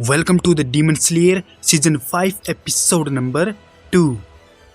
Welcome to the Demon Slayer season 5 episode number 2।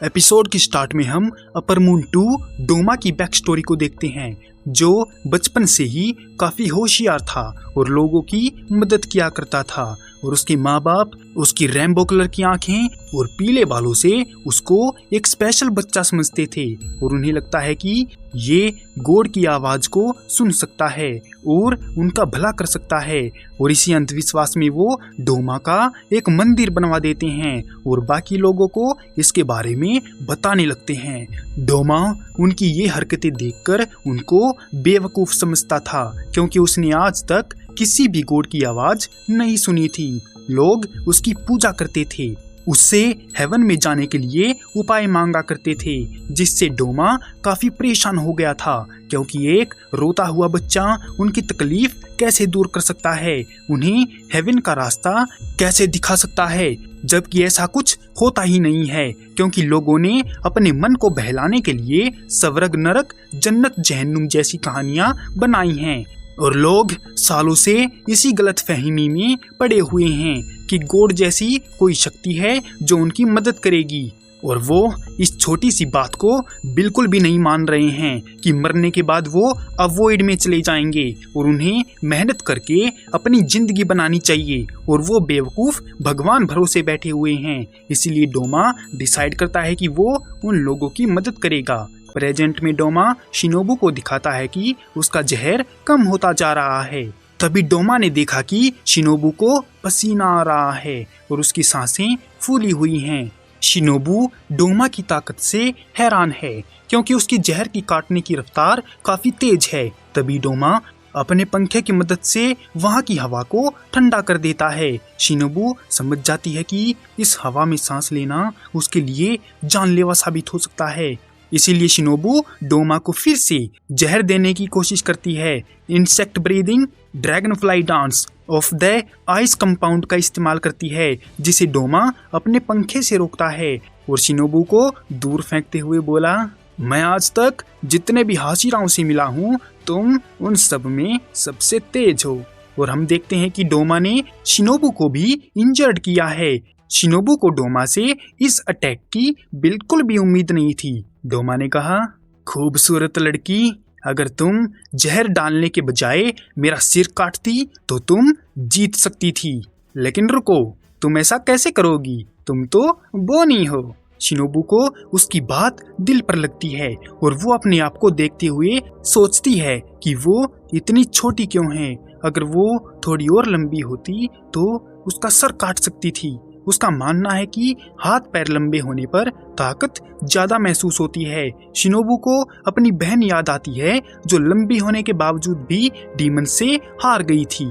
Episode की start में हम upper moon 2 Doma की बैक स्टोरी को देखते हैं, जो बचपन से ही काफ़ी होशियार था और लोगों की मदद किया करता था। और उसके माँ बाप उसकी रैम्बो कलर की आंखें और पीले बालों से उसको एक स्पेशल बच्चा समझते थे और उन्हें लगता है कि ये गॉड की आवाज़ को सुन सकता है और उनका भला कर सकता है। और इसी अंधविश्वास में वो डोमा का एक मंदिर बनवा देते हैं और बाकी लोगों को इसके बारे में बताने लगते हैं। डोमा उनकी ये हरकतें देखकर उनको बेवकूफ़ समझता था, क्योंकि उसने आज तक किसी भी गॉड की आवाज़ नहीं सुनी थी। लोग उसकी पूजा करते थे, उससे हेवन में जाने के लिए उपाय मांगा करते थे, जिससे डोमा काफ़ी परेशान हो गया था, क्योंकि एक रोता हुआ बच्चा उनकी तकलीफ कैसे दूर कर सकता है, उन्हें हेवन का रास्ता कैसे दिखा सकता है, जबकि ऐसा कुछ होता ही नहीं है, क्योंकि लोगों ने अपने मन को बहलाने के लिए स्वर्ग नरक जन्नत जहन्नुम जैसी कहानियाँ बनाई हैं। और लोग सालों से इसी गलत फहमी में पड़े हुए हैं कि गॉड जैसी कोई शक्ति है जो उनकी मदद करेगी, और वो इस छोटी सी बात को बिल्कुल भी नहीं मान रहे हैं कि मरने के बाद वो अवॉइड में चले जाएंगे और उन्हें मेहनत करके अपनी जिंदगी बनानी चाहिए, और वो बेवकूफ़ भगवान भरोसे बैठे हुए हैं। इसीलिए डोमा डिसाइड करता है कि वो उन लोगों की मदद करेगा। प्रेजेंट में डोमा शिनोबू को दिखाता है कि उसका जहर कम होता जा रहा है। तभी डोमा ने देखा कि शिनोबू को पसीना आ रहा है और उसकी सांसें फूली हुई हैं। शिनोबू डोमा की ताकत से हैरान है, क्योंकि उसकी जहर की काटने की रफ्तार काफी तेज है। तभी डोमा अपने पंखे की मदद से वहाँ की हवा को ठंडा कर देता है। शिनोबू समझ जाती है कि इस हवा में सांस लेना उसके लिए जानलेवा साबित हो सकता है। इसीलिए शिनोबू डोमा को फिर से जहर देने की कोशिश करती है। Insect breathing Dragonfly dance of the ice compound का इस्तेमाल करती है, जिसे डोमा अपने पंखे से रोकता है और शिनोबू को दूर फेंकते हुए बोला, मैं आज तक जितने भी हाशिराओं से मिला हूँ, तुम उन सब में सबसे तेज हो। और हम देखते हैं कि डोमा ने शिनोबू को भी इंजर्ड किया है। शिनोबू को डोमा से इस अटैक की बिल्कुल भी उम्मीद नहीं थी। डोमा ने कहा, खूबसूरत लड़की, अगर तुम जहर डालने के बजाय मेरा सिर काटती तो तुम जीत सकती थी, लेकिन रुको, तुम ऐसा कैसे करोगी, तुम तो बोनी हो। शिनोबू को उसकी बात दिल पर लगती है और वो अपने आप को देखते हुए सोचती है कि वो इतनी छोटी क्यों है। अगर वो थोड़ी और लंबी होती तो उसका सर काट सकती थी। उसका मानना है कि हाथ पैर लंबे होने पर ताकत ज्यादा महसूस होती है। शिनोबू को अपनी बहन याद आती है, जो लंबी होने के बावजूद भी डीमन से हार गई थी,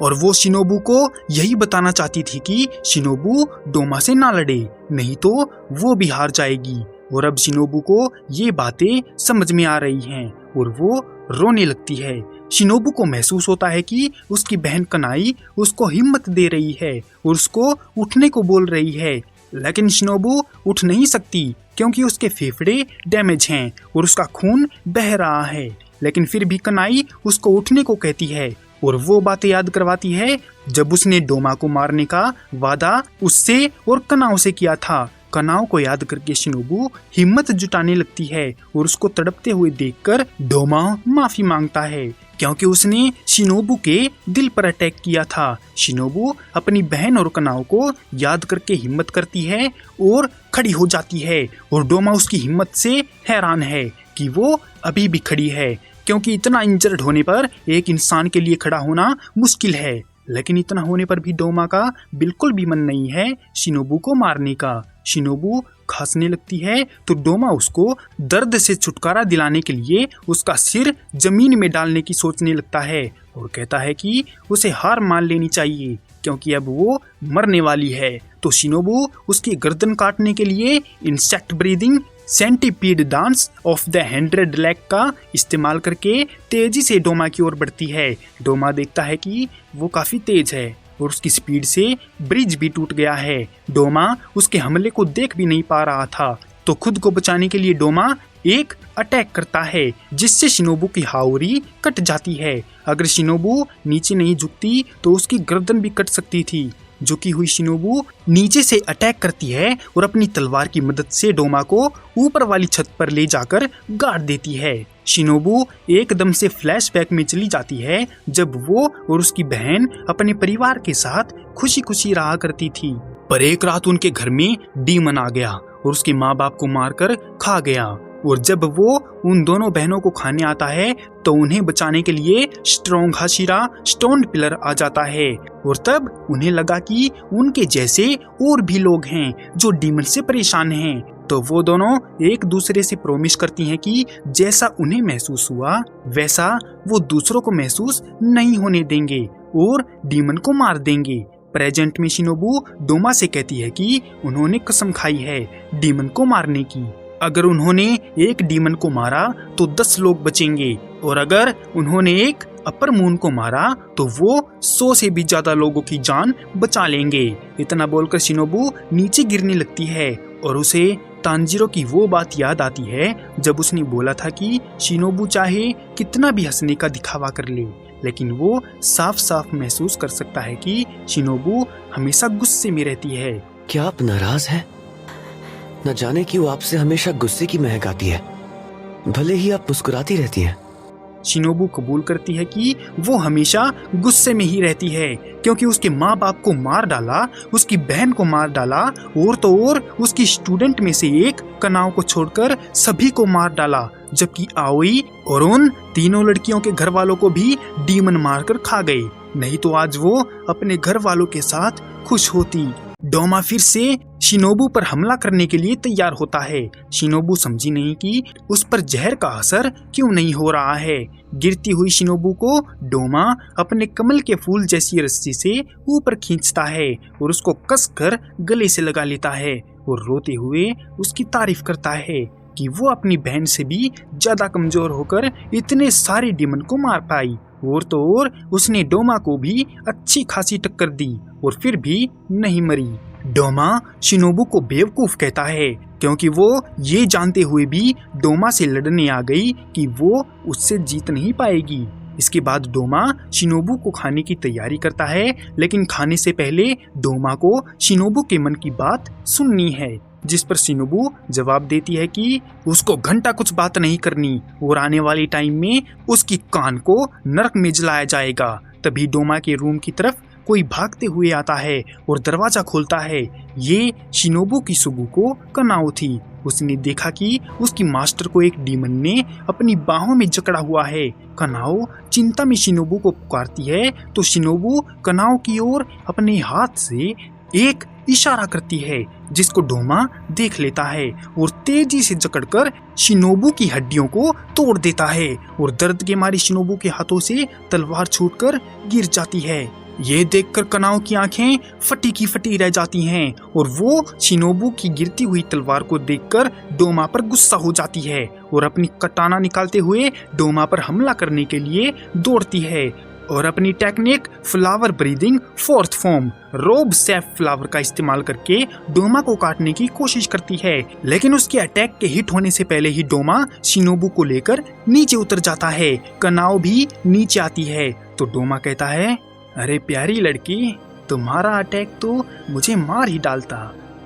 और वो शिनोबू को यही बताना चाहती थी कि शिनोबू डोमा से ना लड़े, नहीं तो वो भी हार जाएगी। और अब शिनोबू को ये बातें समझ में आ रही हैं और वो रोने लगती है। शिनोबू को महसूस होता है कि उसकी बहन कनाई उसको हिम्मत दे रही है और उसको उठने को बोल रही है, लेकिन शिनोबू उठ नहीं सकती, क्योंकि उसके फेफड़े डैमेज हैं और उसका खून बह रहा है। लेकिन फिर भी कनाई उसको उठने को कहती है और वो बातें याद करवाती है जब उसने डोमा को मारने का वादा उससे और कनाओ से किया था। कनाओ को याद करके शिनोबू हिम्मत जुटाने लगती है और उसको तड़पते हुए देखकर डोमा माफी मांगता है, क्योंकि उसने शिनोबू के दिल पर अटैक किया था। शिनोबू अपनी बहन और कनाओ को याद करके हिम्मत करती है और खड़ी हो जाती है, और डोमा उसकी हिम्मत से हैरान है कि वो अभी भी खड़ी है, क्योंकि इतना इंजर्ड होने पर एक इंसान के लिए खड़ा होना मुश्किल है। लेकिन इतना होने पर भी डोमा का बिल्कुल भी मन नहीं है शिनोबू को मारने का। शिनोबू खांसने लगती है तो डोमा उसको दर्द से छुटकारा दिलाने के लिए उसका सिर जमीन में डालने की सोचने लगता है और कहता है कि उसे हार मान लेनी चाहिए, क्योंकि अब वो मरने वाली है। तो शिनोबू उसकी गर्दन काटने के लिए insect breathing centipede dance of the 100 leg का इस्तेमाल करके तेजी से डोमा की ओर बढ़ती है। डोमा देखता है कि वो काफी तेज है और उसकी स्पीड से ब्रिज भी टूट गया है। डोमा उसके हमले को देख भी नहीं पा रहा था, तो खुद को बचाने के लिए डोमा एक अटैक करता है, जिससे शिनोबू की हाउरी कट जाती है। अगर शिनोबू नीचे नहीं झुकती तो उसकी गर्दन भी कट सकती थी। झुकी हुई शिनोबू नीचे से अटैक करती है और अपनी तलवार की मदद से डोमा को ऊपर वाली छत पर ले जाकर गाड़ देती है। शिनोबू एकदम से फ्लैशबैक में चली जाती है जब वो और उसकी बहन अपने परिवार के साथ खुशी खुशी रहा करती थी। पर एक रात उनके घर में डीमन आ गया और उसके माँ बाप को मारकर खा गया। और जब वो उन दोनों बहनों को खाने आता है तो उन्हें बचाने के लिए स्ट्रॉन्ग हाशिरा स्टोन पिलर आ जाता है। और तब उन्हें लगा कि उनके जैसे और भी लोग हैं जो डीमन से परेशान हैं। तो वो दोनों एक दूसरे से प्रॉमिस करती हैं कि जैसा उन्हें महसूस हुआ वैसा वो दूसरों को महसूस नहीं होने देंगे और डीमन को मार देंगे। प्रेजेंट में शिनोबू डोमा से कहती है कि उन्होंने कसम खाई है डीमन को मारने की। अगर उन्होंने एक डीमन को मारा तो 10 लोग बचेंगे और अगर उन्होंने एक अपर मून को मारा तो वो 100 से भी ज्यादा लोगों की जान बचा लेंगे। इतना बोलकर शिनोबू नीचे गिरने लगती है और उसे तांजीरो की वो बात याद आती है जब उसने बोला था कि शिनोबू चाहे कितना भी हंसने का दिखावा कर ले लेकिन वो साफ साफ महसूस कर सकता है कि शिनोबू हमेशा गुस्से में रहती है। क्या आप नाराज हैं? न जाने क्यों आपसे हमेशा गुस्से की महक आती है, भले ही आप मुस्कुराती रहती हैं। शिनोबू कबूल करती है कि वो हमेशा गुस्से में ही रहती है क्योंकि उसके माँ बाप को मार डाला, उसकी बहन को मार डाला और तो और उसकी स्टूडेंट में से एक कनाओ को छोड़कर सभी को मार डाला, जबकि आओई और उन तीनों लड़कियों के घर वालों को भी डीमन मारकर खा गई। नहीं तो आज वो अपने घर वालों के साथ खुश होती। डोमा फिर से शिनोबू पर हमला करने के लिए तैयार होता है। शिनोबू समझी नहीं कि उस पर जहर का असर क्यों नहीं हो रहा है। गिरती हुई शिनोबू को डोमा अपने कमल के फूल जैसी रस्सी से ऊपर खींचता है और उसको कसकर गले से लगा लेता है और रोते हुए उसकी तारीफ करता है कि वो अपनी बहन से भी ज्यादा कमजोर होकर इतने सारे डीमन को मार पाई। और तो और उसने डोमा को भी अच्छी खासी टक्कर दी और फिर भी नहीं मरी। डोमा शिनोबू को बेवकूफ कहता है क्योंकि वो ये जानते हुए भी डोमा से लड़ने आ गई कि वो उससे जीत नहीं पाएगी। इसके बाद डोमा शिनोबू को खाने की तैयारी करता है लेकिन खाने से पहले डोमा को शिनोबू के मन की बात सुननी है, जिस पर शिनोबू जवाब देती है कि उसको घंटा कुछ बात नहीं करनी और आने वाले टाइम में उसकी कान को नरक में जलाया जाएगा। तभी डोमा के रूम की तरफ कोई भागते हुए आता है और दरवाजा खोलता है। ये शिनोबू की सुगु को कनाओ थी। उसने देखा कि उसकी मास्टर को एक डीमन ने अपनी बाहों में जकड़ा हुआ है। कनाओ चिंता में शिनोबू को पुकारती है तो शिनोबू कनाओ की ओर अपने हाथ से एक इशारा करती है जिसको डोमा देख लेता है और तेजी से जकड़कर शिनोबू की हड्डियों को तोड़ देता है और दर्द के मारे शिनोबू के हाथों से तलवार छूटकर गिर जाती है। ये देखकर कनाओ की आंखें फटी की फटी रह जाती हैं और वो शिनोबू की गिरती हुई तलवार को देखकर डोमा पर गुस्सा हो जाती है और अपनी कटाना निकालते हुए डोमा पर हमला करने के लिए दौड़ती है और अपनी technique flower breathing fourth form रोब सेफ फ्लावर का इस्तेमाल करके डोमा को काटने की कोशिश करती है। लेकिन उसके अटैक के हिट होने से पहले ही डोमा शिनोबू को लेकर नीचे उतर जाता है। कनाओ भी नीचे आती है तो डोमा कहता है, अरे प्यारी लड़की, तुम्हारा अटैक तो मुझे मार ही डालता।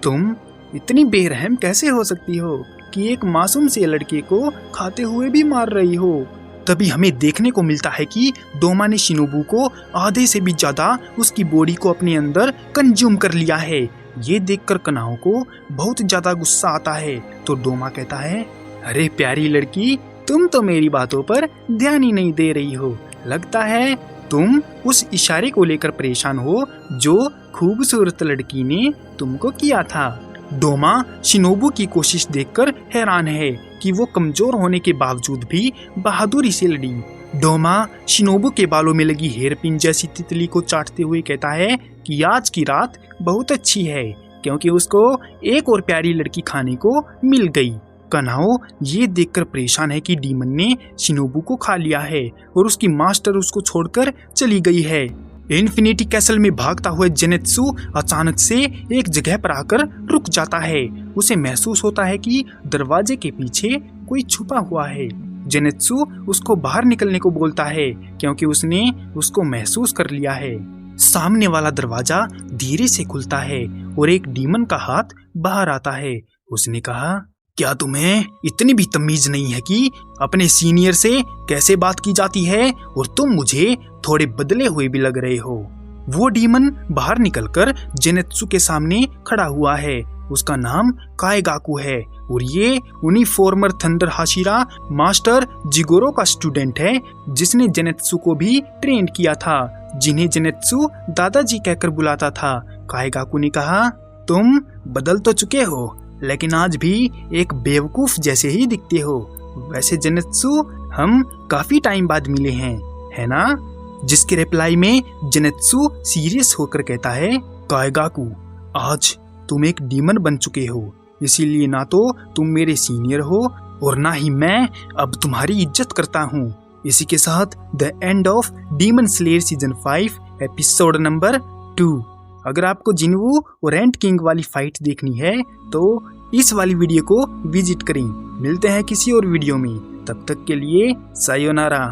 तुम इतनी बेरहम कैसे हो सकती हो कि एक मासूम से लड़के को खाते हुए भी मार रही हो। तभी हमें देखने को मिलता है कि डोमा ने शिनोबू को आधे से भी ज्यादा उसकी बॉडी को अपने अंदर कंज्यूम कर लिया है। ये देखकर कनाओ को बहुत ज्यादा गुस्सा आता है तो डोमा कहता है, अरे प्यारी लड़की, तुम तो मेरी बातों पर ध्यान ही नहीं दे रही हो। लगता है तुम उस इशारे को लेकर परेशान हो जो खूबसूरत लड़की ने तुमको किया था। डोमा शिनोबू की कोशिश देखकर हैरान है कि वो कमजोर होने के बावजूद भी बहादुरी से लड़ी। डोमा शिनोबू के बालों में लगी हेयरपिन जैसी तितली को चाटते हुए कहता है कि आज की रात बहुत अच्छी है क्योंकि उसको एक और प्यारी लड़की खाने को मिल गई। कनाओ ये देखकर परेशान है कि डीमन ने शिनोबू को खा लिया है और उसकी मास्टर उसको छोड़कर चली गई है। इन्फिनिटी कैसल में भागता हुआ जेनेत्सु अचानक से एक जगह पर आकर रुक जाता है। उसे महसूस होता है कि दरवाजे के पीछे कोई छुपा हुआ है। जेनेत्सु उसको बाहर निकलने को बोलता है क्योंकि उसने उसको महसूस कर लिया है। सामने वाला दरवाजा धीरे से खुलता है और एक डीमन का हाथ बाहर आता है। उसने कहा, क्या तुम्हें इतनी भी तमीज नहीं है कि अपने सीनियर से कैसे बात की जाती है, और तुम मुझे थोड़े बदले हुए भी लग रहे हो। वो डीमन बाहर निकलकर जेनेत्सु के सामने खड़ा हुआ है। उसका नाम काएगाकू है और ये उन्हीं farmer thunder Hashira master Jigoro का स्टूडेंट है, जिसने जेनेत्सु को भी ट्रेन किया था, जिन्हें जेनेत्सु दादाजी कहकर बुलाता था। काएगाकू ने कहा, तुम बदल तो चुके हो, लेकिन आज भी एक बेवकूफ जैसे ही दिखते हो। वैसे जेनेत्सु, हम काफी टाइम बाद मिले हैं, है ना? जिसके रिप्लाई में जेनेत्सु सीरियस होकर कहता है, काएगाकू, आज तुम एक डीमन बन चुके हो, इसीलिए ना तो तुम मेरे सीनियर हो और ना ही मैं अब तुम्हारी इज्जत करता हूँ। इसी के साथ the end of demon Slayer season 5 episode number 2। अगर आपको जिन्वू और एंट किंग वाली फाइट देखनी है तो इस वाली वीडियो को विजिट करें। मिलते हैं किसी और वीडियो में, तब तक के लिए सायोनारा।